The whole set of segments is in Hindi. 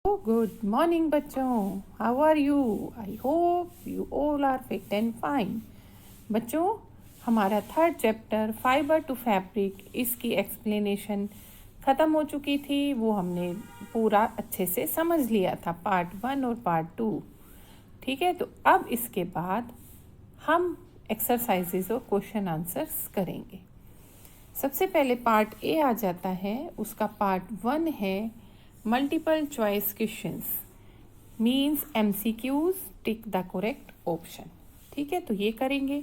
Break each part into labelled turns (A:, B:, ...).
A: Good morning बच्चों, how are you? I hope you all are fit and fine. बच्चों, हमारा third chapter fibre to fabric, इसकी एक्सप्लेनेशन ख़त्म हो चुकी थी। वो हमने पूरा अच्छे से समझ लिया था, पार्ट 1 और पार्ट 2। ठीक है, तो अब इसके बाद हम एक्सरसाइजेज और क्वेश्चन आंसर्स करेंगे। सबसे पहले पार्ट ए आ जाता है, उसका पार्ट 1 है multiple choice questions, means MCQs, tick the correct option. ठीक है, तो ये करेंगे।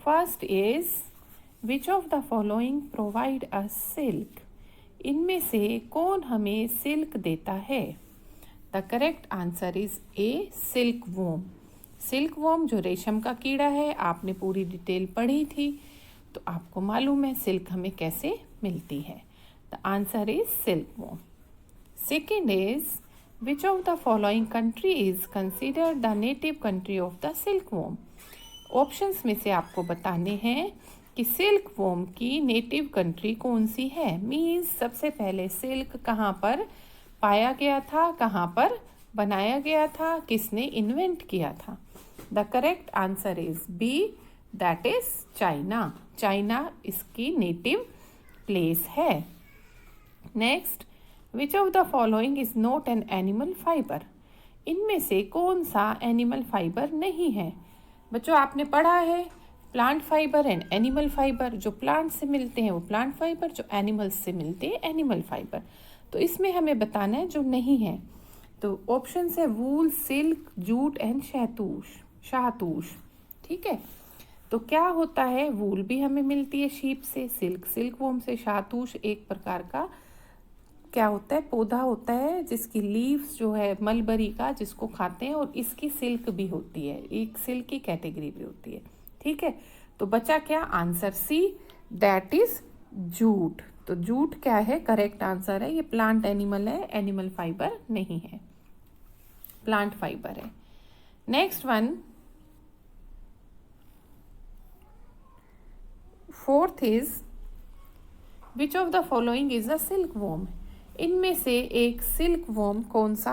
A: First is which of the following provide a silk, इनमें से कौन हमें सिल्क देता है? The correct answer is A, silk worm. Silk worm जो रेशम का कीड़ा है, आपने पूरी डिटेल पढ़ी थी तो आपको मालूम है सिल्क हमें कैसे मिलती है। The answer is silk worm. Second is, which of the following country is considered the native country of the silkworm? Options में से आपको बताने हैं कि सिल्क वॉर्म की नेटिव कंट्री कौन सी है। मीन्स सबसे पहले सिल्क कहाँ पर पाया गया था, कहाँ पर बनाया गया था, किसने इन्वेंट किया था? The correct answer is B, that is China. China इसकी नेटिव प्लेस है। Next, which of the following is not an animal fibre, इनमें से कौन सा एनिमल फाइबर नहीं है? बच्चों, आपने पढ़ा है plant fibre and animal fibre. जो प्लांट से मिलते हैं वो प्लांट फाइबर, जो एनिमल्स से मिलते हैं एनिमल फाइबर। तो इसमें हमें बताना है जो नहीं है। तो ऑप्शन है वूल, सिल्क, जूट एंड शाहतूश। ठीक है, तो क्या होता है, वूल भी हमें मिलती है शीप से, सिल्क वोम से, शाहतूश एक प्रकार का क्या होता है, पौधा होता है जिसकी लीव्स जो है मलबरी का, जिसको खाते हैं, और इसकी सिल्क भी होती है, एक सिल्क की कैटेगरी भी होती है। ठीक है, तो बचा क्या? Answer C, that is jute. तो जूट क्या है, करेक्ट आंसर है। ये प्लांट एनिमल है, एनिमल फाइबर नहीं है, प्लांट फाइबर है। Next one, fourth is which of the following is a silkworm, इनमें से एक सिल्क वॉर्म कौन सा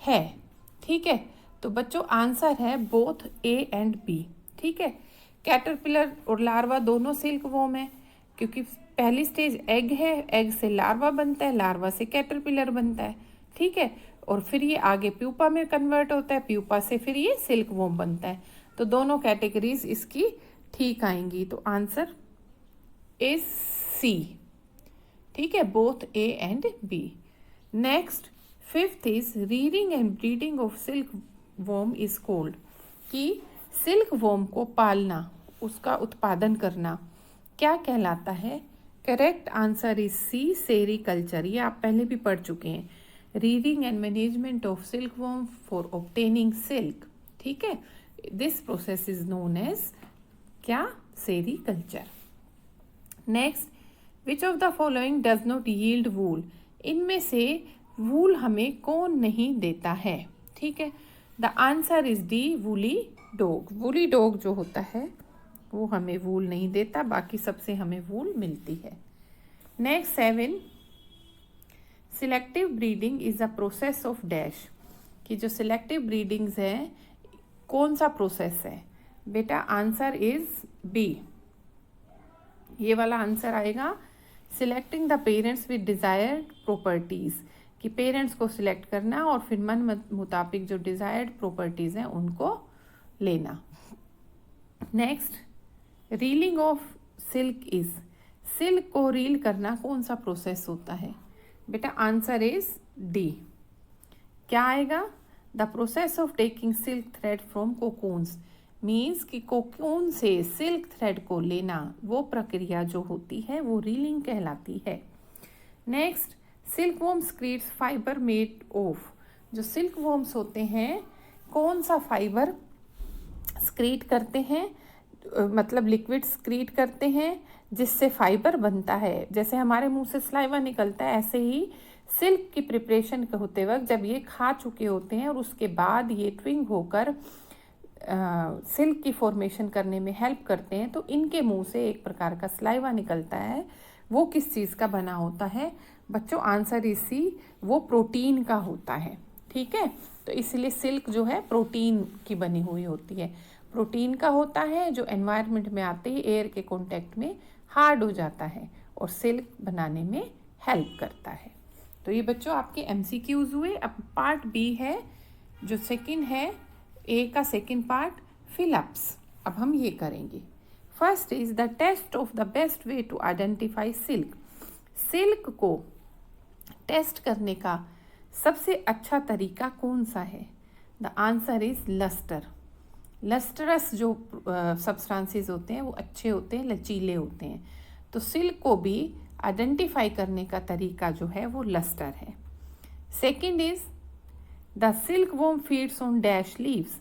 A: है? ठीक है, तो बच्चों आंसर है बोथ ए एंड बी। ठीक है, कैटरपिलर और लार्वा दोनों सिल्क वॉर्म है, क्योंकि पहली स्टेज एग है, एग से लार्वा बनता है, लार्वा से कैटरपिलर बनता है। ठीक है, और फिर ये आगे प्यूपा में कन्वर्ट होता है, प्यूपा से फिर ये सिल्क वॉर्म बनता है। तो दोनों कैटेगरीज इसकी ठीक आएंगी, तो आंसर इज सी। ठीक है, both A and B. Next, fifth is rearing and breeding of silk worm is called, कि सिल्क वॉर्म को पालना, उसका उत्पादन करना क्या कहलाता है? Correct answer is C, sericulture. ये आप पहले भी पढ़ चुके हैं, rearing and management of silk worm for obtaining silk. ठीक है, this process is known as क्या? Sericulture. Next, which of the following does not yield wool, इनमें से वूल हमें कौन नहीं देता है? ठीक है, the answer is D, woolly dog. Woolly dog जो होता है वो हमें वूल नहीं देता, बाकी सबसे हमें वूल मिलती है। Next 7, selective breeding is a process of dash, कि जो सिलेक्टिव ब्रीडिंग्स है कौन सा प्रोसेस है? बेटा आंसर इज बी, ये वाला आंसर आएगा, selecting the parents with desired properties, कि पेरेंट्स को सिलेक्ट करना और फिर मन मुताबिक जो डिज़ायर्ड प्रॉपर्टीज़ हैं उनको लेना। Next, reeling of silk is, silk को रील करना कौन सा प्रोसेस होता है? बेटा आंसर इज डी, क्या आएगा? The process of taking silk thread from cocoons, means कि कोकून से सिल्क थ्रेड को लेना, वो प्रक्रिया जो होती है वो रीलिंग कहलाती है। Next, silk worm secretes fibre made of, जो सिल्क वॉर्म्स होते हैं कौन सा फाइबर स्क्रीट करते हैं, मतलब लिक्विड स्क्रीट करते हैं जिससे फाइबर बनता है। जैसे हमारे मुंह से सलाइवा निकलता है, ऐसे ही सिल्क की प्रिपरेशन होते वक्त जब ये खा चुके होते हैं और उसके बाद ये ट्विंग होकर सिल्क की फॉर्मेशन करने में हेल्प करते हैं, तो इनके मुंह से एक प्रकार का सलाइवा निकलता है, वो किस चीज़ का बना होता है बच्चों? आंसर इज सी, वो प्रोटीन का होता है। ठीक है, तो इसलिए सिल्क जो है प्रोटीन की बनी हुई होती है, प्रोटीन का होता है, जो एनवायरनमेंट में आते ही एयर के कांटेक्ट में हार्ड हो जाता है और सिल्क बनाने में हेल्प करता है। तो ये बच्चों आपके एमसीक्यूज हुए। अब पार्ट बी है, जो सेकंड है, ए का सेकंड पार्ट, फिलअप्स। अब हम ये करेंगे। First is the test of the best way to identify silk. Silk को टेस्ट करने का सबसे अच्छा तरीका कौन सा है? The answer is lustre. Lustrous जो सब्सटेंसेस होते हैं वो अच्छे होते हैं, लचीले होते हैं। तो सिल्क को भी आइडेंटिफाई करने का तरीका जो है वो लस्टर है। Second is the silk worm feeds on dash leaves.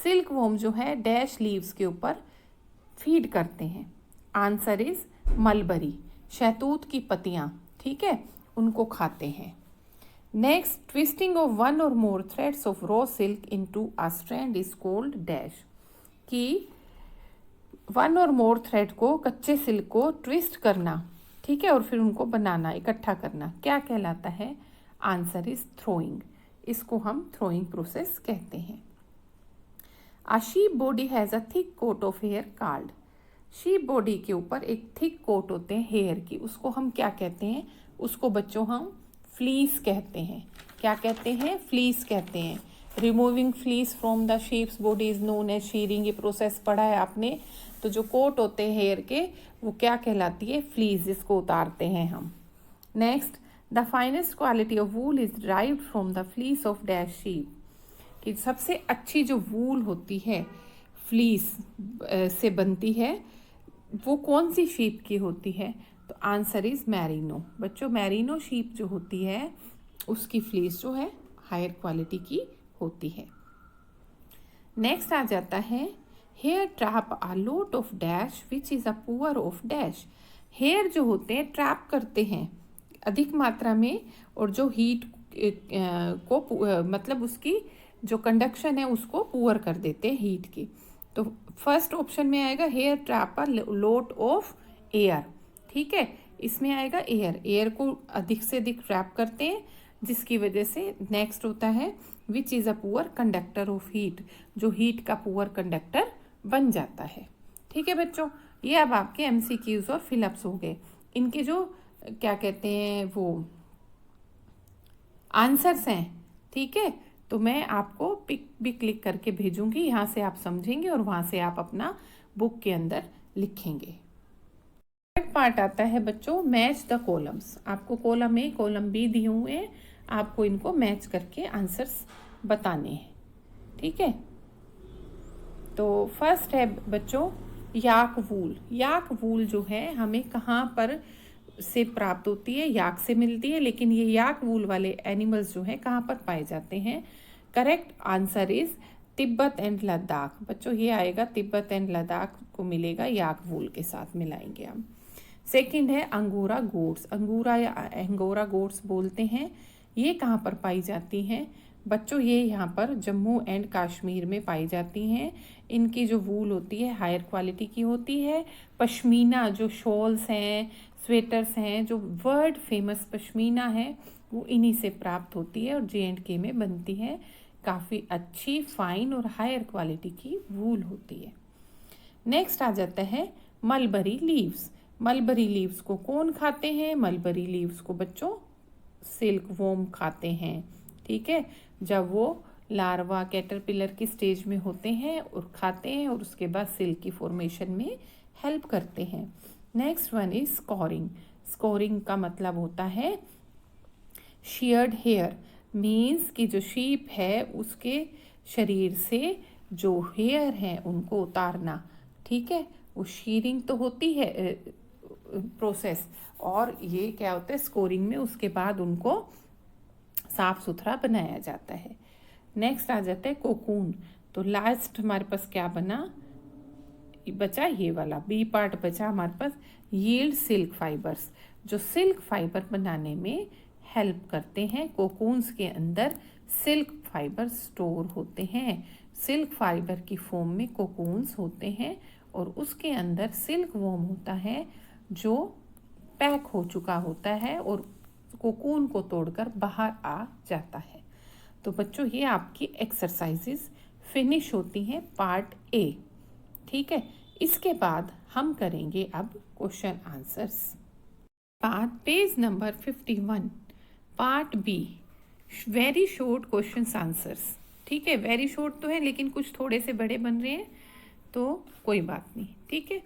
A: Silk worm जो है डैश लीव्स के ऊपर फीड करते हैं। आंसर इज मलबरी, शहतूत की पत्तियां, ठीक है, उनको खाते हैं। Next, twisting of one or more threads of raw silk into a strand is called dash. कि वन और मोर थ्रेड को, कच्चे सिल्क को ट्विस्ट करना, ठीक है, और फिर उनको बनाना, इकट्ठा करना, क्या कहलाता है? Answer is throwing. इसको हम थ्रोइंग प्रोसेस कहते हैं। A sheep body has a thick coat of hair called। Sheep body के ऊपर एक थिक कोट होते हैं हेयर की, उसको हम क्या कहते हैं? उसको बच्चों हम फ्लीस कहते हैं। क्या कहते हैं? फ्लीस कहते हैं। Removing fleece from the sheep's body is known as shearing. ये प्रोसेस पढ़ा है आपने। तो जो कोट होते हैं हेयर के, वो क्या कहलाती है? फ्लीस, जिसको उतारते हैं हम। Next, the finest quality of wool is derived from the fleece of dash sheep. कि सबसे अच्छी जो वूल होती है, फ्लीस से बनती है, वो कौन सी शीप की होती है? तो आंसर इज मैरिनो। बच्चों, मैरिनो शीप जो होती है उसकी फ्लीस जो है हायर क्वालिटी की होती है। नेक्स्ट आ जाता है, hair trap a lot of dash which is a poor of dash. Hair जो होते हैं ट्रैप करते हैं अधिक मात्रा में, और जो हीट को मतलब उसकी जो कंडक्शन है उसको पुअर कर देते हैं हीट की। तो फर्स्ट ऑप्शन में आएगा hair trap a lot of air, ठीक है, इसमें आएगा एयर, एयर को अधिक से अधिक ट्रैप करते हैं, जिसकी वजह से नेक्स्ट होता है which is a poor conductor of heat, जो हीट का पुअर कंडक्टर बन जाता है। ठीक है बच्चों, ये अब आपके एमसीक्यूज और फिलअप्स हो गए। इनके जो क्या कहते हैं वो आंसर्स हैं, ठीक है, तो मैं आपको पिक भी क्लिक करके भेजूंगी, यहाँ से आप समझेंगे और वहाँ से आप अपना बुक के अंदर लिखेंगे। थर्ड पार्ट आता है बच्चों, मैच द कॉलम्स। आपको कॉलम ए कॉलम बी दिए हुए हैं, आपको इनको मैच करके आंसर्स बताने हैं। ठीक है, तो फर्स्ट है बच्चों याक वूल। याक वूल जो है हमें कहाँ पर से प्राप्त होती है? याक से मिलती है। लेकिन ये याक वूल वाले एनिमल्स जो है कहाँ पर पाए जाते हैं? Correct answer is Tibet and Ladakh. बच्चों, ये आएगा तिब्बत एंड लद्दाख को मिलेगा, याक वूल के साथ मिलाएंगे हम। सेकंड है अंगोरा गोट्स। अंगूरा या अंगोरा गोट्स बोलते हैं। ये कहाँ पर पाई जाती हैं? बच्चों, ये यहाँ पर जम्मू एंड कश्मीर में पाई जाती हैं। इनकी जो वूल होती है हायर क्वालिटी की होती है। पश्मीना जो शॉल्स हैं, स्वेटर्स हैं, जो वर्ल्ड फेमस पश्मीना है, वो इन्हीं से प्राप्त होती है और J&K में बनती है। काफ़ी अच्छी, फाइन और हायर क्वालिटी की वूल होती है। नेक्स्ट आ जाता है मलबरी लीव्स। मलबरी लीव्स को कौन खाते हैं? मलबरी लीव्स को बच्चों सिल्क वॉर्म खाते हैं। ठीक है, जब वो लार्वा कैटरपिलर की स्टेज में होते हैं और खाते हैं, और उसके बाद सिल्क की फॉर्मेशन में हेल्प करते हैं। Next one is scoring. Scoring का मतलब होता है शेयर्ड हेयर, मीन्स कि जो शीप है उसके शरीर से जो हेयर हैं उनको उतारना। ठीक है, वो शीयरिंग तो होती है प्रोसेस, और ये क्या होता है स्कोरिंग में, उसके बाद उनको साफ सुथरा बनाया जाता है। नेक्स्ट आ जाता है कोकून। तो लास्ट हमारे पास क्या बचा? ये वाला बी पार्ट बचा हमारे पास, यील्ड सिल्क फाइबर्स, जो सिल्क फाइबर बनाने में हेल्प करते हैं। कोकून्स के अंदर सिल्क फाइबर स्टोर होते हैं। सिल्क फाइबर की फॉर्म में कोकून्स होते हैं और उसके अंदर सिल्क वॉर्म होता है जो पैक हो चुका होता है और कोकून को तोड़कर बाहर आ जाता है। तो बच्चों ये आपकी एक्सरसाइजेस फिनिश होती हैं पार्ट ए। ठीक है, इसके बाद हम करेंगे अब question answers. Part page number 51, part B, very short question answers. ठीक है, वेरी शॉर्ट तो है लेकिन कुछ थोड़े से बड़े बन रहे हैं, तो कोई बात नहीं। ठीक है,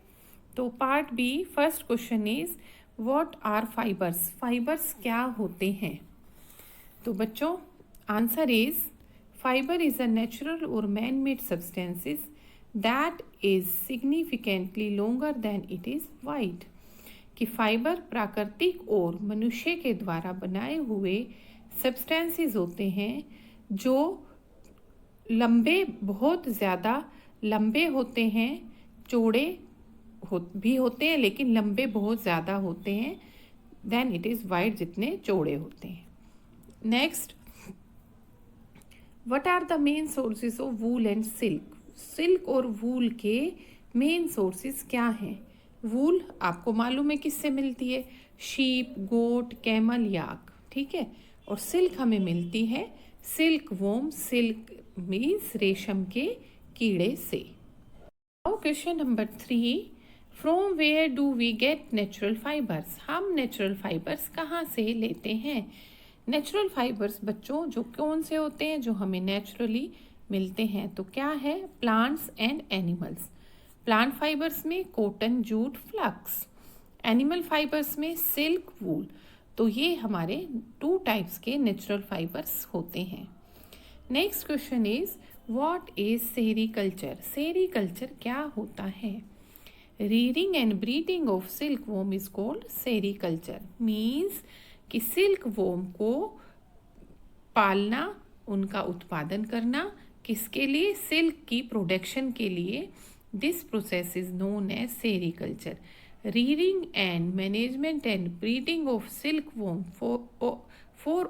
A: तो part B, first question is what are fibres. Fibres क्या होते हैं? तो बच्चों answer is fibre is a natural or man made substances that is significantly longer than it is wide. कि फाइबर प्राकृतिक और मनुष्य के द्वारा बनाए हुए सब्सटेंसेस होते हैं जो लंबे, बहुत ज़्यादा लंबे होते हैं, चौड़े भी होते हैं लेकिन लंबे बहुत ज़्यादा होते हैं देन इट इज़ वाइड, जितने चौड़े होते हैं। Next, what are the main sources of wool and silk. Silk और वूल के मेन सोर्सेज क्या हैं? वूल आपको मालूम है किससे मिलती है? शीप, गोट, कैमल, याक। ठीक है, और सिल्क हमें मिलती है सिल्क वोम, सिल्क मीन्स रेशम के कीड़े से। Question number 3, from where do we get natural fibres. हम नेचुरल फाइबर्स कहाँ से लेते हैं? नेचुरल फाइबर्स बच्चों जो कौन से होते हैं जो हमें नेचुरली मिलते हैं? तो क्या है? Plants and animals. Plant fibres में cotton, jute, flax. Animal fibres में सिल्क, वूल। तो ये हमारे 2 टाइप्स के नेचुरल फाइबर्स होते हैं। Next question is what is sericulture. Sericulture क्या होता है? Rearing and breeding of silk worm is called sericulture. Means कि सिल्क वोम को पालना, उनका उत्पादन करना, किसके लिए? सिल्क की प्रोडक्शन के लिए। This process is known as sericulture. Rearing and management and breeding of silk worm for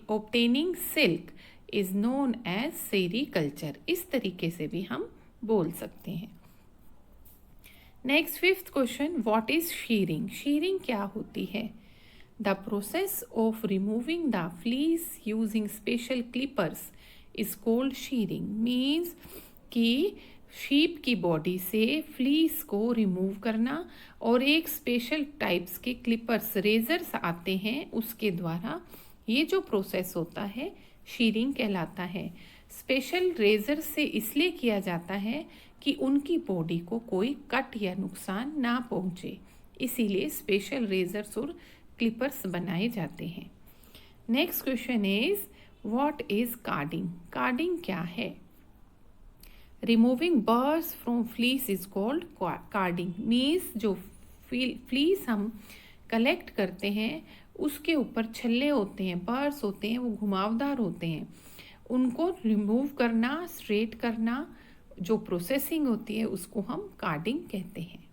A: obtaining silk is known as sericulture. इस तरीके से भी हम बोल सकते हैं। Next, fifth question, what is shearing. Shearing क्या होती है? The process of removing the fleece using special clippers is called shearing. Means कि शीप की बॉडी से फ्लीस को रिमूव करना और एक स्पेशल टाइप्स के क्लिपर्स, रेजर्स आते हैं, उसके द्वारा ये जो प्रोसेस होता है शीरिंग कहलाता है। स्पेशल रेजर से इसलिए किया जाता है कि उनकी बॉडी को कोई कट या नुकसान ना पहुंचे, इसीलिए स्पेशल रेजर्स और क्लिपर्स बनाए जाते हैं। Next question is what is carding. Carding क्या है? Removing birds from fleece is called carding. Means जो फ्लीस हम कलेक्ट करते हैं उसके ऊपर छल्ले होते हैं, बर्ड्स होते हैं, वो घुमावदार होते हैं, उनको रिमूव करना, स्ट्रेट करना, जो प्रोसेसिंग होती है उसको हम कार्डिंग कहते हैं।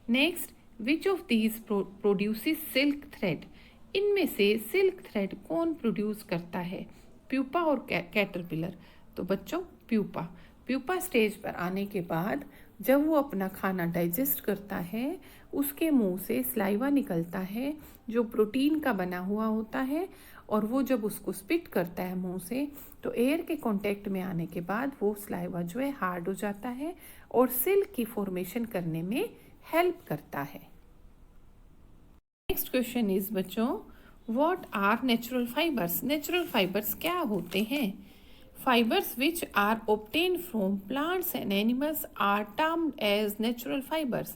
A: Next, which of these produces silk thread. इनमें से सिल्क थ्रेड कौन प्रोड्यूस करता है? प्यूपा और कैटरपिलर। तो बच्चों प्यूपा स्टेज पर आने के बाद जब वो अपना खाना डाइजेस्ट करता है, उसके मुंह से स्लाइवा निकलता है जो प्रोटीन का बना हुआ होता है, और वो जब उसको स्पिट करता है मुंह से तो एयर के कांटेक्ट में आने के बाद वो स्लाइवा जो है हार्ड हो जाता है और सिल्क की फॉर्मेशन करने में हेल्प करता है। नेक्स्ट क्वेश्चन इज बच्चों what are natural fibres. Natural fibres क्या होते हैं? Fibers which are obtained from plants and animals are termed as natural fibers.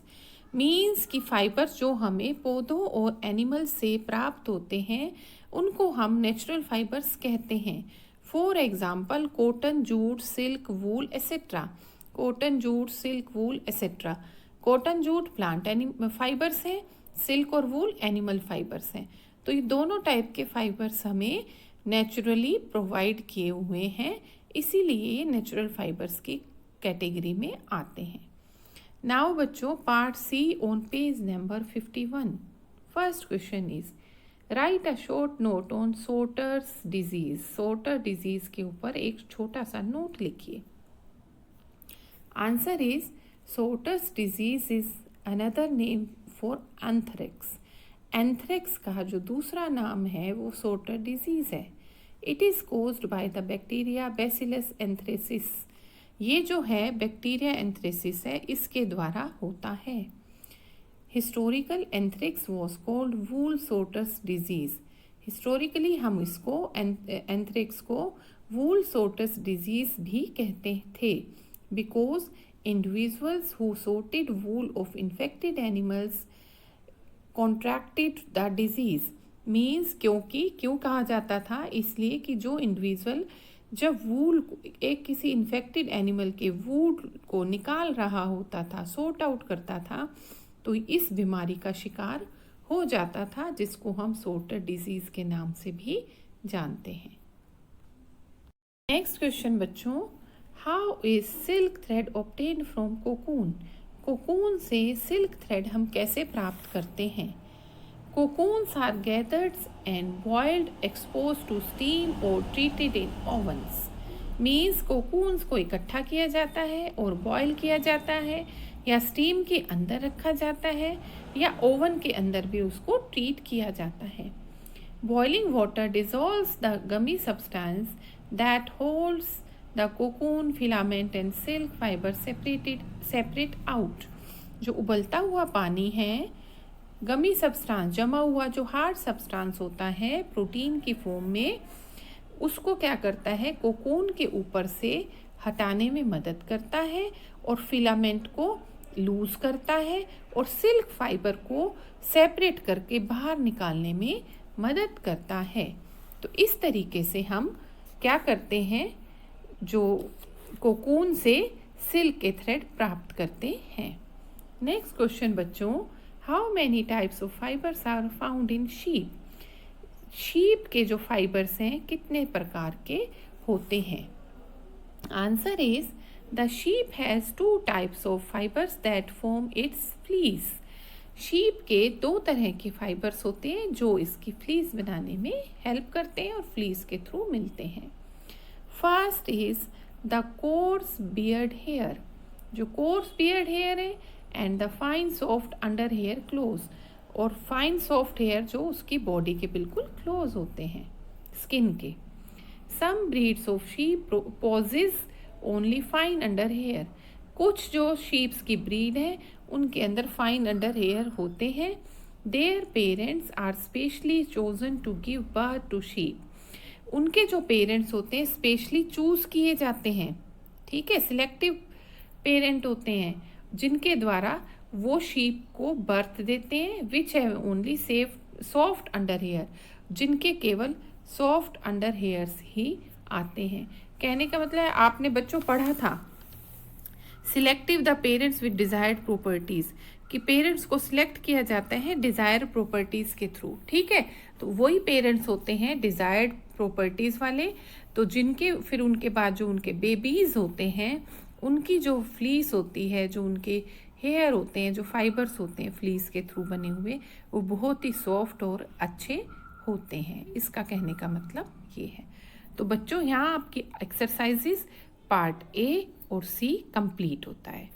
A: Means कि फाइबर्स जो हमें पौधों और एनिमल्स से प्राप्त होते हैं उनको हम नेचुरल फाइबर्स कहते हैं। For example cotton, jute, silk, wool etcetera. Cotton, jute, silk, wool etcetera. Cotton, jute plant fibres हैं, सिल्क और वूल एनिमल फाइबर्स हैं। तो ये दोनों टाइप के फाइबर्स हमें नेचुरली प्रोवाइड किए हुए हैं, इसीलिए ये नेचुरल फाइबर्स की कैटेगरी में आते हैं। नाउ बच्चों part C on page number 51। First question is write a short note on sorter's disease. Sorter disease के ऊपर एक छोटा सा नोट लिखिए। Answer is sorter's disease is another name for anthrax. Anthrax का जो दूसरा नाम है वो सोटर डिजीज़ है। It is caused by the bacteria bacillus anthracis. ये जो है बैक्टीरिया एंथ्रेसिस है, इसके द्वारा होता है। Historical anthrax was called wool sorter's disease. Historically हम इसको एंथ्रेक्स को वूल सोटर्स डिजीज़ भी कहते थे, because individuals who sorted wool of infected animals contracted the disease. Means क्यों कहा जाता था, इसलिए कि जो इंडिविजुअल जब वूल एक किसी इन्फेक्टेड एनिमल के वूल को निकाल रहा होता था, सॉर्ट आउट करता था, तो इस बीमारी का शिकार हो जाता था, जिसको हम सोटर डिजीज़ के नाम से भी जानते हैं। नेक्स्ट क्वेश्चन बच्चों, how is silk thread obtained from cocoon. Cocoon से सिल्क थ्रेड हम कैसे प्राप्त करते हैं। Cocoons are gathered and boiled, exposed to steam और treated in ovens. Means cocoons को इकट्ठा किया जाता है और बॉयल किया जाता है, या स्टीम के अंदर रखा जाता है, या ओवन के अंदर भी उसको ट्रीट किया जाता है। Boiling water dissolves the gummy substance that holds the cocoon filament and silk fibre separate out. जो उबलता हुआ पानी है, गमी सब्सटेंस जमा हुआ जो हार्ड सब्सटेंस होता है प्रोटीन की फॉर्म में, उसको क्या करता है, कोकून के ऊपर से हटाने में मदद करता है और फिलामेंट को लूज करता है और सिल्क फाइबर को सेपरेट करके बाहर निकालने में मदद करता है। तो इस तरीके से हम क्या करते हैं, जो कोकून से सिल्क के थ्रेड प्राप्त करते हैं। नेक्स्ट क्वेश्चन बच्चों, how many types of fibres are found in sheep. Sheep के जो फाइबर्स हैं कितने प्रकार के होते हैं। Answer is the sheep has 2 types of fibres that form its fleece. Sheep के 2 तरह के फाइबर्स होते हैं जो इसकी फ्लीस बनाने में हेल्प करते हैं और फ्लीस के थ्रू मिलते हैं। First is the coarse beard hair. जो कोर्स बियर्ड हेयर है, and the fine soft under hair close. और फाइन सॉफ्ट हेयर जो उसकी बॉडी के बिल्कुल क्लोज होते हैं, स्किन के। Some breeds of sheep possess only fine under hair. कुछ जो शीप्स की ब्रीड है उनके अंदर फाइन अंडर हेयर होते हैं। Their parents are specially chosen to give birth to sheep. उनके जो पेरेंट्स होते हैं स्पेशली चूज किए जाते हैं, ठीक है, सिलेक्टिव पेरेंट होते हैं जिनके द्वारा वो शीप को बर्थ देते हैं, which have only soft under hair, जिनके केवल सॉफ्ट अंडर हेयर्स ही आते हैं। कहने का मतलब है, आपने बच्चों पढ़ा था selective the parents with desired properties, कि पेरेंट्स को सिलेक्ट किया जाता है डिजायर प्रॉपर्टीज के थ्रू, ठीक है। तो वही पेरेंट्स होते हैं डिजायर्ड प्रॉपर्टीज वाले, तो जिनके फिर उनके बाद जो उनके बेबीज होते हैं, उनकी जो फ्लीस होती है, जो उनके हेयर होते हैं, जो फाइबर्स होते हैं फ्लीस के थ्रू बने हुए, वो बहुत ही सॉफ्ट और अच्छे होते हैं। इसका कहने का मतलब ये है। तो बच्चों यहाँ आपकी एक्सरसाइजेस पार्ट ए और सी कंप्लीट होता है।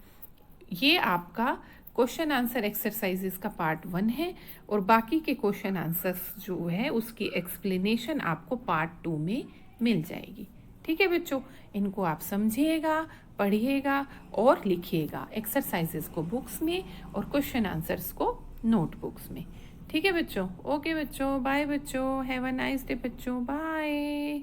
A: ये आपका क्वेश्चन आंसर एक्सरसाइजेस का पार्ट 1 है, और बाकी के क्वेश्चन आंसर्स जो है उसकी एक्सप्लेनेशन आपको पार्ट 2 में मिल जाएगी, ठीक है बच्चों। इनको आप समझिएगा, पढ़िएगा और लिखिएगा, एक्सरसाइजेस को बुक्स में और क्वेश्चन आंसर्स को नोटबुक्स में, ठीक है बच्चों। ओके बच्चों, बाय बच्चों, हैव अ नाइस डे बच्चों, बाय।